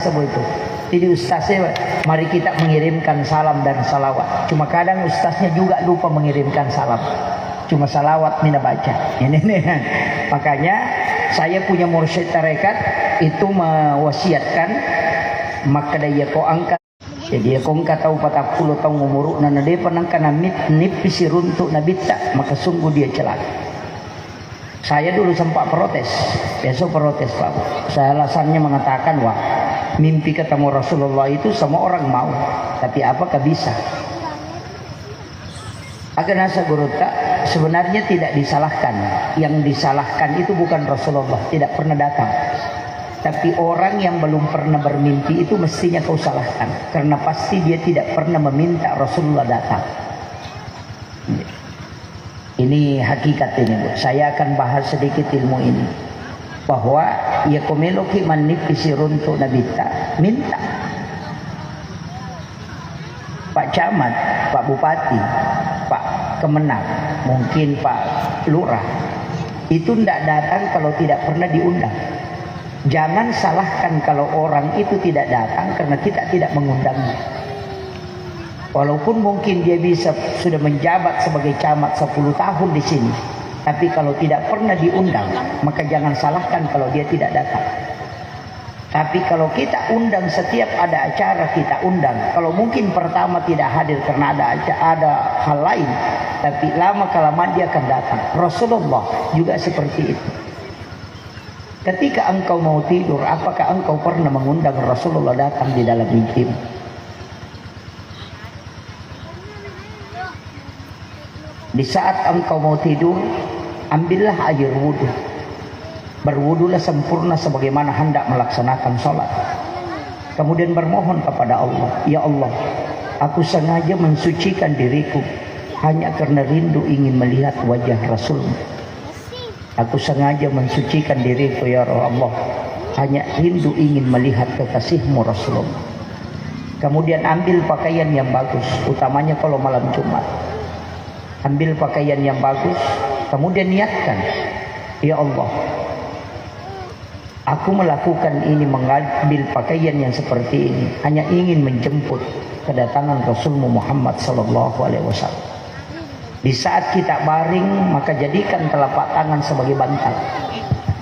sebut itu. Jadi ustaznya, mari kita mengirimkan salam dan salawat. Cuma kadang ustaznya juga lupa mengirimkan salam. Cuma salawat mina baca. Ini nih. Makanya saya punya mursyid tarekat itu mewasiatkan maka daya ko angkat. Jadi kau tahu 40 tahun umur nana dia penangkan nipisi runtuk nabita maka sungguh dia celaka. Saya dulu sempat protes, besok protes Pak. Saya alasannya mengatakan wah mimpi ketemu Rasulullah itu semua orang mau, tapi apakah bisa? Agar nasa guru tak sebenarnya tidak disalahkan. Yang disalahkan itu bukan Rasulullah, tidak pernah datang. Tapi orang yang belum pernah bermimpi itu mestinya kau salahkan, karena pasti dia tidak pernah meminta Rasulullah datang. Ini hakikat ini Bu. Saya akan bahas sedikit ilmu ini. Bahwa ya komeloki manipisi runtuk nabita minta. Pak Camat, Pak Bupati, Pak Kemenang, mungkin Pak Lurah itu tidak datang kalau tidak pernah diundang. Jangan salahkan kalau orang itu tidak datang karena kita tidak mengundangnya. Walaupun mungkin dia bisa sudah menjabat sebagai camat 10 tahun di sini, tapi kalau tidak pernah diundang, maka jangan salahkan kalau dia tidak datang. Tapi kalau kita undang setiap ada acara kita undang, kalau mungkin pertama tidak hadir karena ada hal lain, tapi lama kelamaan dia akan datang. Rasulullah juga seperti itu. Ketika engkau mau tidur, apakah engkau pernah mengundang Rasulullah datang di dalam mimpimu? Di saat engkau mau tidur, ambillah air wudhu. Berwudulah sempurna sebagaimana hendak melaksanakan sholat. Kemudian bermohon kepada Allah, ya Allah, aku sengaja mensucikan diriku hanya karena rindu ingin melihat wajah Rasulmu. Aku sengaja mensucikan diriku ya Allah hanya rindu ingin melihat kekasihmu Rasulullah. Kemudian ambil pakaian yang bagus, utamanya kalau malam Jumat. Ambil pakaian yang bagus, kemudian niatkan, ya Allah, aku melakukan ini, mengambil pakaian yang seperti ini hanya ingin menjemput kedatangan Rasulmu Muhammad SAW. Di saat kita baring, maka jadikan telapak tangan sebagai bantal.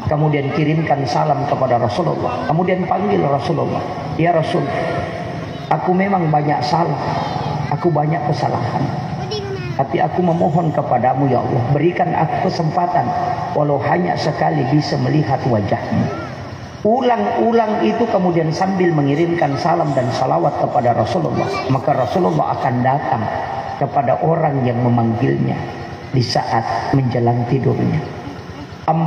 Kemudian kirimkan salam kepada Rasulullah. Kemudian panggil Rasulullah, ya Rasul, aku memang banyak salah, aku banyak kesalahan. Tapi aku memohon kepadamu ya Allah, berikan aku kesempatan walau hanya sekali bisa melihat wajahmu. Ulang-ulang itu kemudian sambil mengirimkan salam dan salawat kepada Rasulullah. Maka Rasulullah akan datang kepada orang yang memanggilnya di saat menjelang tidurnya. 40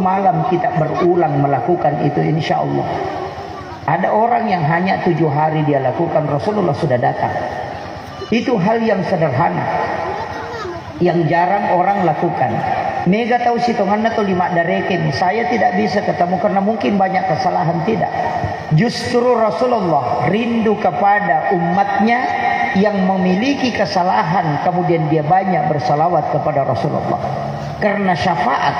malam kita berulang melakukan itu insya Allah. Ada orang yang hanya 7 hari dia lakukan, Rasulullah sudah datang. Itu hal yang sederhana, yang jarang orang lakukan. Mega tahu sitongan atau 5 darekin. Saya tidak bisa ketemu karena mungkin banyak kesalahan, tidak. Justru Rasulullah rindu kepada umatnya yang memiliki kesalahan, kemudian dia banyak bersalawat kepada Rasulullah. Karena syafaat,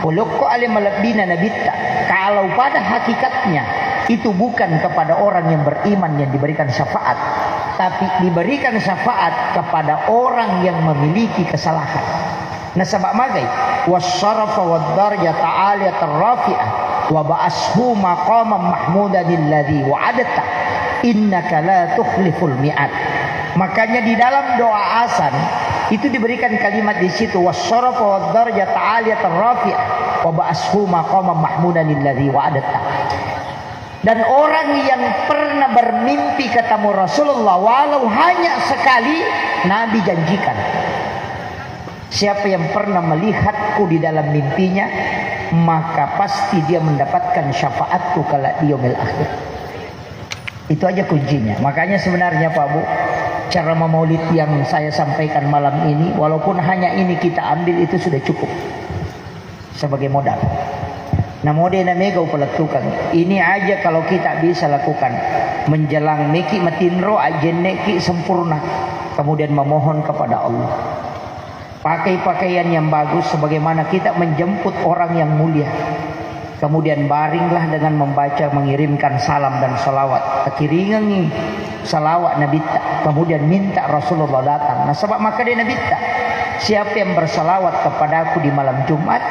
ulukku alimalabina nabita, kalau pada hakikatnya itu bukan kepada orang yang beriman yang diberikan syafaat, tapi diberikan syafaat kepada orang yang memiliki kesalahan. Nasabak magai wasyarafa wad-darajata 'aliyatan rafi'ah wa ba'ashu maqaman mahmudan alladhi wa'adta innaka la tukhliful mi'ad. Makanya di dalam doa azan itu diberikan kalimat di situ wasyarafa wad-darajata 'aliyatan rafi'ah wa ba'ashu maqaman mahmudan alladhi wa'adta. Dan orang yang pernah bermimpi ketemu Rasulullah walau hanya sekali, Nabi janjikan, siapa yang pernah melihatku di dalam mimpinya, maka pasti dia mendapatkan syafaatku kala di yaumil akhir. Itu aja kuncinya. Makanya sebenarnya Pak Bu, cara memaulid yang saya sampaikan malam ini, walaupun hanya ini kita ambil, itu sudah cukup sebagai modal. Namode na mega upalakukan. Ini aja kalau kita bisa lakukan menjelang meki matinro ajeneki sempurna, kemudian memohon kepada Allah. Pakai pakaian yang bagus sebagaimana kita menjemput orang yang mulia. Kemudian baringlah dengan membaca, mengirimkan salam dan salawat. Akiringan salawat Nabi tak. Kemudian minta Rasulullah datang. Nah sebab maka dia Nabi tak. Siapa yang bersalawat kepadaku di malam Jumat,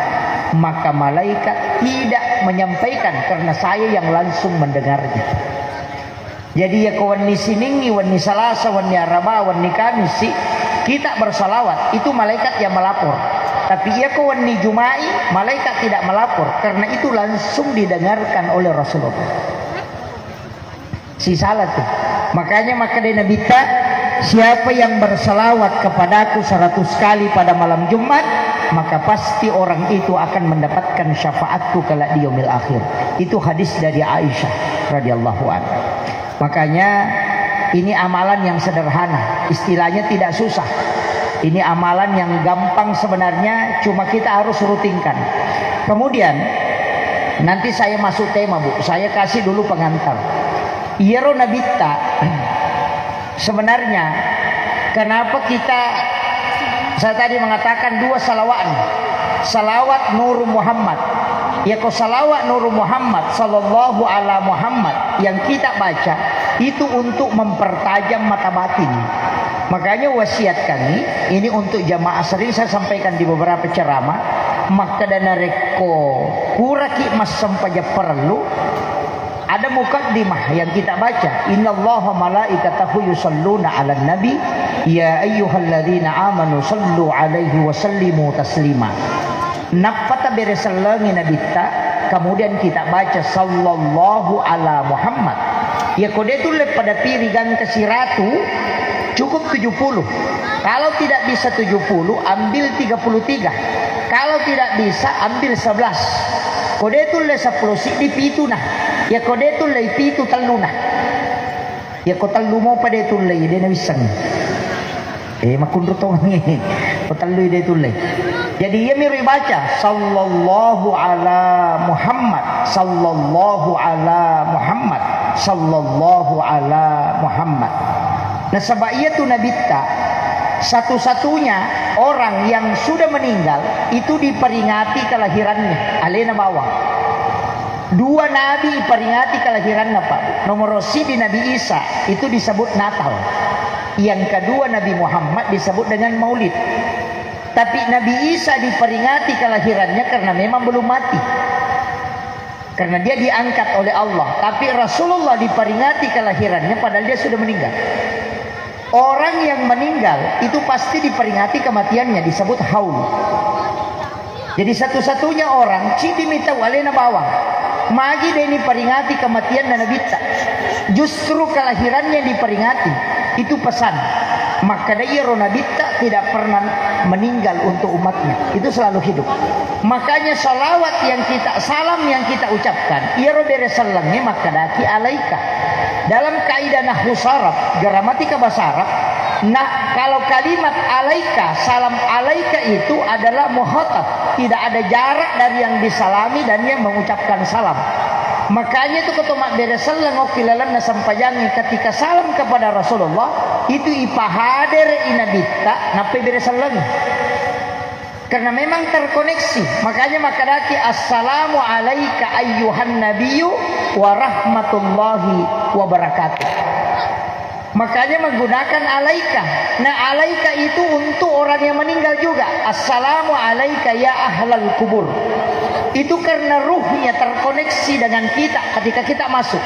maka malaikat tidak menyampaikan karena saya yang langsung mendengarnya. Jadi ya kawan ni siningi, wan ni salasa, wan ni araba, wan ni kamisi, kita bersalawat, itu malaikat yang melapor. Tapi ia kawan ni Jumai, malaikat tidak melapor karena itu langsung didengarkan oleh Rasulullah. Si salah tuh. Makanya maka dia Nabi tak, siapa yang bersalawat kepadaku 100 kali pada malam Jumat, maka pasti orang itu akan mendapatkan syafaatku kelak di yaumil akhir. Itu hadis dari Aisyah radhiyallahu anha. Makanya ini amalan yang sederhana, istilahnya tidak susah. Ini amalan yang gampang sebenarnya, cuma kita harus rutinkan. Kemudian nanti saya masuk tema, Bu. Saya kasih dulu pengantar. Iyaro nabita. Sebenarnya kenapa saya tadi mengatakan 2 salawat. Salawat Nur Muhammad. Ya kau salawat Nur Muhammad sallallahu ala Muhammad yang kita baca itu untuk mempertajam mata batin. Makanya wasiat kami ini untuk jamaah, sering saya sampaikan di beberapa ceramah, maka dana reko kuraki mas sampaja perlu ada mukaddimah yang kita baca, innallaha malaikatahu yusalluna 'alan nabi ya ayyuhalladzina amanu sallu 'alaihi wa sallimu taslima. Napata beresalangi nabita, kemudian kita baca sallallahu ala Muhammad. Ya kode itu pada pirigan ke siratu cukup 70. Kalau tidak bisa 70, ambil 33. Kalau tidak bisa, ambil 11. Kode itu le 10 di pitu nah. Ya kode itu le pitu telu nah. Ya ko telu mo pada itu le dia na wisang. Makundro tong ni. Ko telu dia itu le. Jadi ia miri baca sallallahu ala Muhammad, sallallahu ala Muhammad, sallallahu ala Muhammad. Nah sebab ia tu Nabi tak, satu-satunya orang yang sudah meninggal itu diperingati kelahirannya, alena bawah. 2 nabi peringati kelahirannya Pak. Nomor di Nabi Isa itu disebut Natal. Yang kedua Nabi Muhammad disebut dengan Maulid. Tapi Nabi Isa diperingati kelahirannya karena memang belum mati. Karena dia diangkat oleh Allah. Tapi Rasulullah diperingati kelahirannya padahal dia sudah meninggal. Orang yang meninggal itu pasti diperingati kematiannya, disebut haul. Jadi satu-satunya orang cidi mita walena bawah. Magi dia diperingati kematian dan nabita. Justru kelahirannya diperingati. Itu pesan. Maka dia Ronabita tidak pernah meninggal untuk umatnya. Itu selalu hidup. Makanya salawat yang kita, salam yang kita ucapkan, ia robere salangnya maka daki alaika. Dalam kaidah nahwu saraf, gramatika bahasa Arab, nah kalau kalimat alaika, salam alaika itu adalah muhatab. Tidak ada jarak dari yang disalami dan yang mengucapkan salam. Makanya itu ketua beda selang okilalan na sampayangi ketika salam kepada Rasulullah itu ipahader inabita nape beda selang. Karena memang terkoneksi. Makanya makadaki assalamu alayka ayyuhan nabiyyu wa rahmatullahi wa barakatuh. Makanya menggunakan alaika. Nah alaika itu untuk orang yang meninggal juga. Assalamu alayka ya ahlal kubur. Itu karena ruhnya terkoneksi dengan kita ketika kita masuk.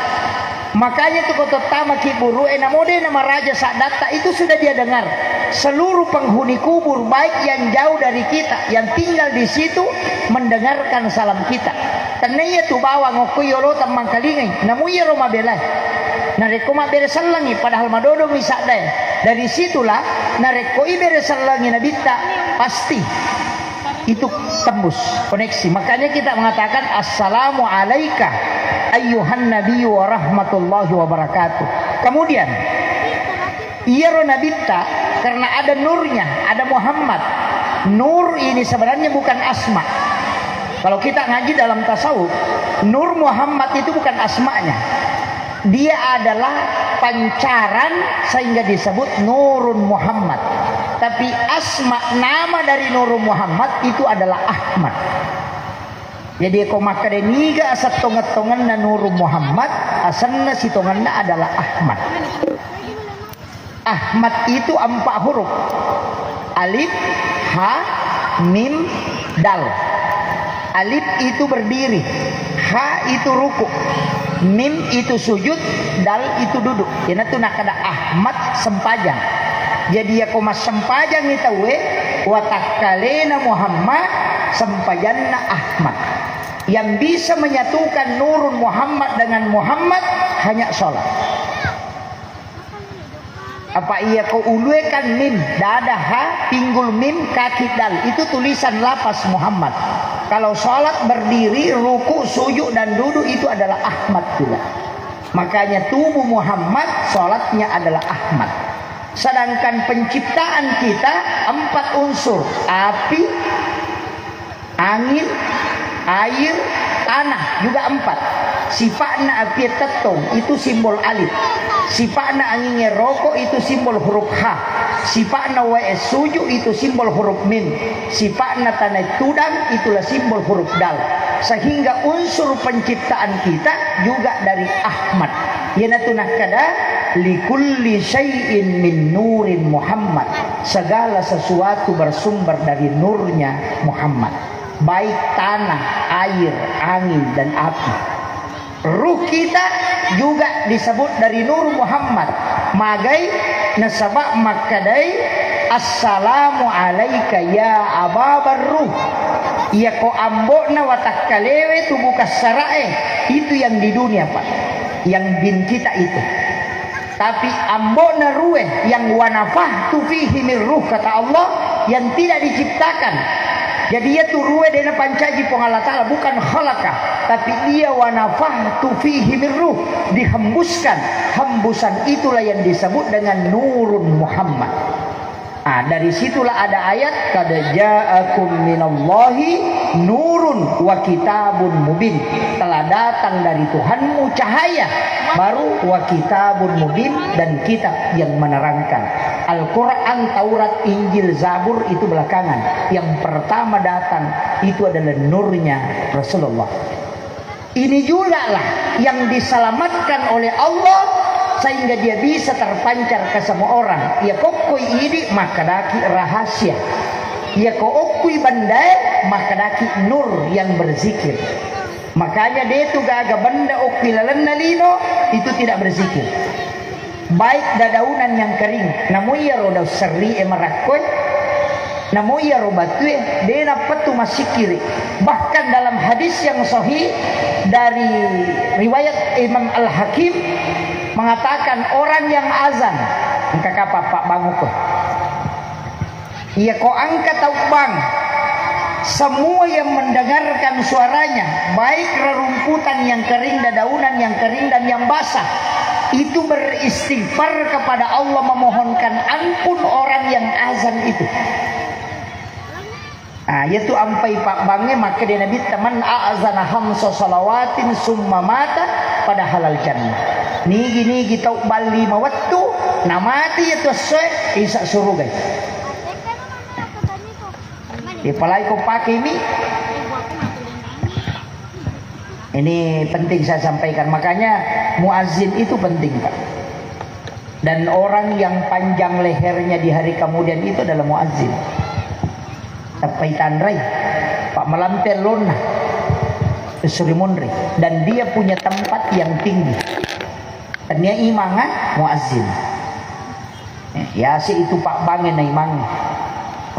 Makanya itu kota tama kiburu enamode nama raja sadata itu sudah dia dengar. Seluruh penghuni kubur baik yang jauh dari kita yang tinggal di situ mendengarkan salam kita. Tanaya tu bawa ngokuyolo tamang kalingai. Namuya Roma belai. Narekoma beresalangi padahal madodo misadai. Dari situlah narekoi beresalangi nabita pasti itu tembus koneksi. Makanya kita mengatakan assalamu alayka ayyuhan nabiyyu wa rahmatullahi wa barakatuh. Kemudian iyaro nabita karena ada nurnya, ada Muhammad. Nur ini sebenarnya bukan asma. Kalau kita ngaji dalam tasawuf, Nur Muhammad itu bukan asmanya. Dia adalah pancaran sehingga disebut Nurun Muhammad. Tapi asma nama dari Nurun Muhammad itu adalah Ahmad. Jadi ko makadeniga asat tongat-tongan na Nur Muhammad, asanna si tongan na adalah Ahmad. Ahmad itu 4 huruf. Alif, ha, mim, dal. Alif itu berdiri, ha itu ruku, mim itu sujud, dal itu duduk. Yana tu nak ada Ahmad sempajang. Jadi ya koma sempajang itu watakalena Muhammad sempajanna Ahmad. Yang bisa menyatukan Nurun Muhammad dengan Muhammad hanya sholat. Apa iya kau uluekan mim, dada ha, pinggul mim, kaki dal. Itu tulisan lapas Muhammad. Kalau sholat berdiri, ruku, sujud dan duduk itu adalah Ahmad juga. Makanya tubuh Muhammad, sholatnya adalah Ahmad. Sedangkan penciptaan kita 4 unsur. Api, angin, air, tanah juga 4. Sifatnya api tetong itu simbol alif. Sifatnya anginnya rokok itu simbol huruf H. Sifatnya wae sujud itu simbol huruf mim. Sifatnya tanah tudang itulah simbol huruf dal. Sehingga unsur penciptaan kita juga dari Ahmad. Yanatuna kada likulli syai'in min nurin Muhammad. Segala sesuatu bersumber dari nurnya Muhammad. Baik tanah, air, angin dan api. Ruh kita juga disebut dari Nur Muhammad. Magai nasabak makadai assalamu alaika ya ababar ruh. Ia ko ambokna watakkalewe tubuh kasarae. Itu yang di dunia Pak. Yang bin kita itu. Tapi ambokna rueh yang wanafah tu fihi min ruh kata Allah yang tidak diciptakan. Jadi dia tu ruwe dena pancaji Allah Ta'ala bukan khalaqah, tapi dia wanafahtu fihi min ruh, dihembuskan. Hembusan itulah yang disebut dengan Nurun Muhammad. Dari situlah ada ayat qad ja'akum minallahi nurun wa kitabun mubin. Telah datang dari Tuhanmu cahaya, baru wa kitabun mubin dan kitab yang menerangkan. Al-Quran, Taurat, Injil, Zabur itu belakangan. Yang pertama datang itu adalah nurnya Rasulullah. Ini juga lah yang diselamatkan oleh Allah sehingga dia bisa terpancar ke semua orang. Ya kokoi ini maka daki rahasia. Ya kokoi bandai maka daki nur yang berzikir. Makanya dia itu gaga benda okilalan nalino itu tidak berzikir. Baik dadaunan yang kering, namun ya roda seri emarakoy, namun ya robatue, dia dapat tu masih kiri. Bahkan dalam hadis yang sahih dari riwayat Imam Al-Hakim mengatakan orang yang azan, engkau apa Pak Banguko? Ia kau angkat tau bang, semua yang mendengarkan suaranya, baik rerumputan yang kering, dadaunan yang kering dan yang basah, itu beristighfar kepada Allah memohonkan ampun orang yang azan itu. Yaitu ampai Pak Bange maka dia Nabi teman azana hamsa salawatin summa mata pada halal jannah. Nigi tau bali mawattu namati itu se isa surga. Palai kau pakai ini penting saya sampaikan. Makanya muazin itu penting Pak. Dan orang yang panjang lehernya di hari kemudian itu adalah muazin. Sampai tandrai Pak Melamtel Lona Surimunri. Dan dia punya tempat yang tinggi. Dan dia imangan muazin. Ya si itu Pak Bange na imangan.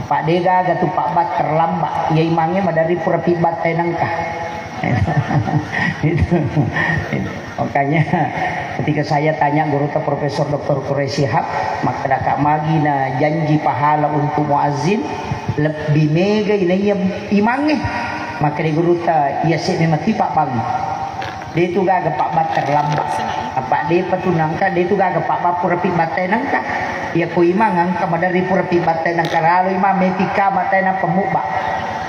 Pak Dega gatu Pak Bat terlambat. Ya imangnya madari pura pibat tenangkah. itu. Makanya ketika saya tanya guru Profesor Dr. Quraisihab maka Kak Magina janji pahala untuk muazin lebih mega ini imangnya maka di guru ya sih memang Pak Bang dia itu gak Pak Bat terlambat apa dia petunangka dia itu gak Pak Bat pura pibat tenangka ya ko imang angka madari pura pibat tenangka lalu imam metika matena pemubah.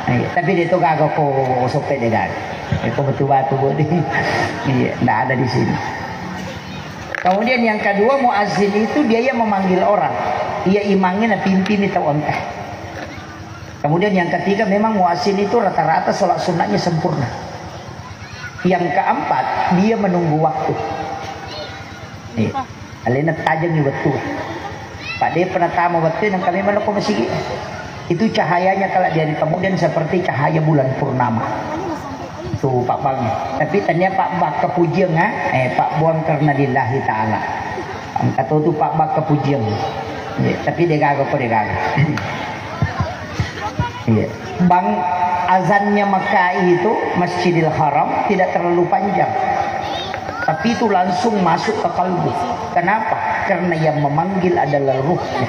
Tapi dia itu gak ko sope dia gak. Itu batu-batu bodi. Iya, enggak ada di sini. Kemudian yang kedua muazin itu dia yang memanggil orang. Ia imangnya na pimpin itu ontah. Kemudian yang ketiga, memang muazzin itu rata-rata sholat sunnahnya sempurna. Yang keempat, dia menunggu waktu. Nih, alena tajam ni betul. Pak dia pernah tamu waktu yang kami malah masih itu cahayanya kalau dari kemudian seperti cahaya bulan purnama. Tuh Pak Bang. Tapi tanya Pak Bak kepujian Pak buang karena lillahi ta'ala. Kata tu Pak Bak kepujian. Tapi dia gagak kok dia gagak. Iya. Bang azannya Makkah itu Masjidil Haram tidak terlalu panjang, tapi itu langsung masuk ke kalbu. Kenapa? Karena yang memanggil adalah ruhnya.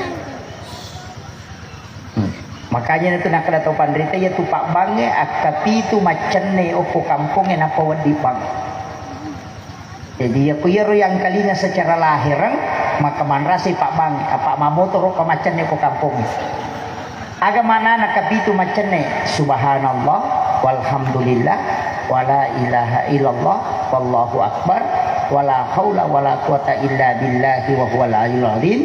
Makanya itu nak ada tahu pandrita ya tu Pak Bange akapi itu macam ne opo kampungnya napa wadi bang. Jadi aku yang kalinya secara lahiran maka manrasi Pak Bange apa mamotor opo macam ne opo kampungnya. Agama anak kapitu macam ni subhanallah walhamdulillah wala ilaha illallah wallahu akbar wala haula wala quwata illa billahi wa huwal aliyyil azim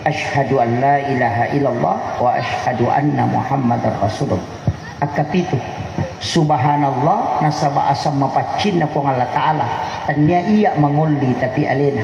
asyhadu an la ilaha illallah wa asyhadu anna muhammadar rasulullah. Akapitu subhanallah nasaba asam mapacin na kung Allah taala tanya iya manguli tapi alena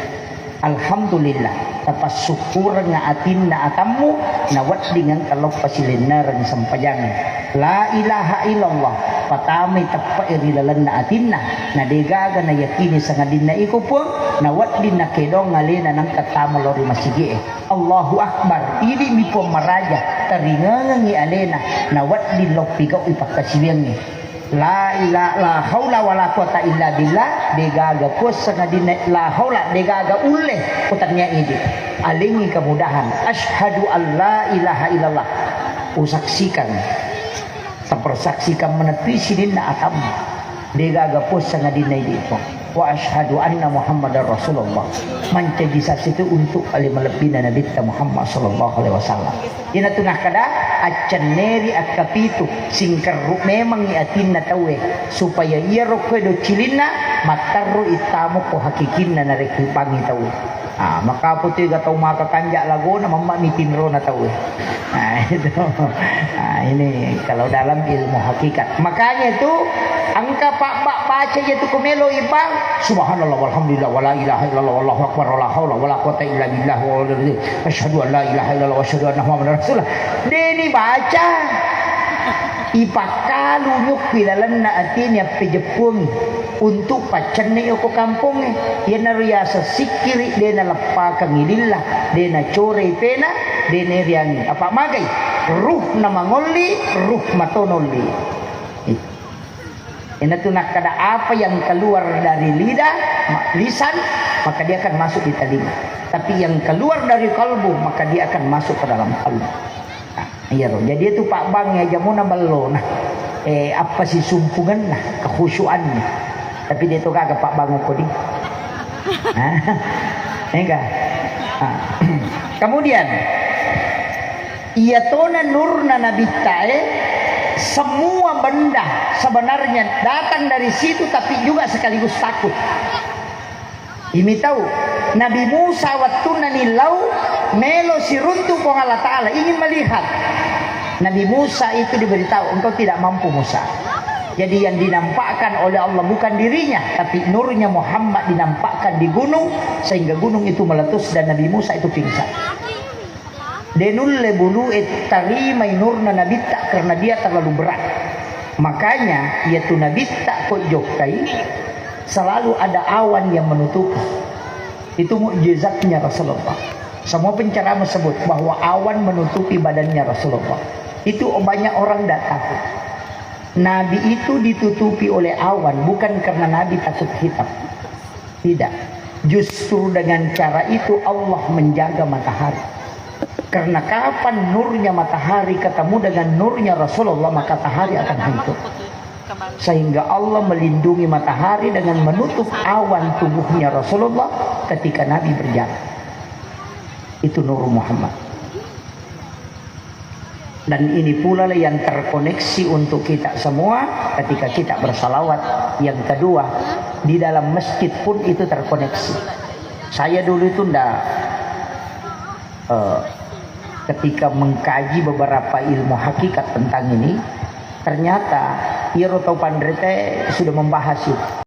alhamdulillah tapas syukur nga atin na atamu nawat dengan kalau pasilinar ng sampajangan la ilaha illallah patami tappa irilalan na atin na degaga na yakini sa ngadin na ikupon nawat din na kedong ngalina ng katamo lori masigi Allahu Akbar ili mi po maraja taringangan ni alena nawat din lopigaw ipakasibiyang la ilaha la haula wala quwata illa billah degaga pos sangadina la haula degaga uleh putarnya ini alingi kemudahan asyhadu an la ilaha illallah usaksikan sapersaksikan menepi sidina atam degaga pos sangadina ini wa asyhadu anna muhammadar rasulullah mancaji situ untuk alim lebina nabi Muhammad sallallahu alaihi wasallam ina tunah kada acan neri akapitu singker memang iatin na tawe supaya ia rokedo cilina mataru itamu ko hakikinna na rekipangi tawe maka puti gatau maka kanjak lago na mamma mitinro na tawe itu ini kalau dalam ilmu hakikat makanya itu angka pak baca itu kumelo ibang subhanallah walhamdulillah wala ilaha illallah wallahu akbar wala haula wala quwata illa billah wa asyhadu an la ilaha illallah wa asyhadu anna muhammadar rasulullah deni baca ipakalu nyuk pilalan na atin ya pejepung untuk pacan ni ko kampung ya nariasa sikiri de na lappa kangilillah de na chore pena de ne riang apa magai ruh na mangoli ruh matonoli. Ini tuh nak kada apa yang keluar dari lisan maka dia akan masuk di telinga. Tapi yang keluar dari kalbu maka dia akan masuk ke dalam kalbu. Iya loh. Jadi itu Pak Bang ya jamuna bello nah. Apa sih sumpungan nah kekhusyuannya. Tapi dia tuh kagak Pak Bang kodi. Enggak. Kemudian iatona nurna nabita semua benda sebenarnya datang dari situ tapi juga sekaligus takut. Ini tahu Nabi Musa waktu nanilau melo siruntu pong Allah Ta'ala ingin melihat. Nabi Musa itu diberitahu engkau tidak mampu Musa. Jadi yang dinampakkan oleh Allah bukan dirinya tapi nurnya Muhammad dinampakkan di gunung sehingga gunung itu meletus dan Nabi Musa itu pingsan. Denulle bulu tarimai nurna nabita karena dia terlalu berat. Makanya yaitu nabita kok jokai selalu ada awan yang menutupi. Itu mukjizatnya Rasulullah. Semua penceramah sebut bahwa awan menutupi badannya Rasulullah. Itu banyak orang tidak tahu. Nabi itu ditutupi oleh awan bukan karena Nabi takut hitam. Tidak. Justru dengan cara itu Allah menjaga matahari. Karena kapan nurnya matahari ketemu dengan nurnya Rasulullah maka matahari akan hancur. Sehingga Allah melindungi matahari dengan menutup awan tubuhnya Rasulullah ketika Nabi berjalan. Itu nur Muhammad. Dan ini pula yang terkoneksi untuk kita semua ketika kita bersalawat. Yang kedua, di dalam masjid pun itu terkoneksi. Saya dulu itu ketika mengkaji beberapa ilmu hakikat tentang ini, ternyata Iro Taupandrete sudah membahas itu.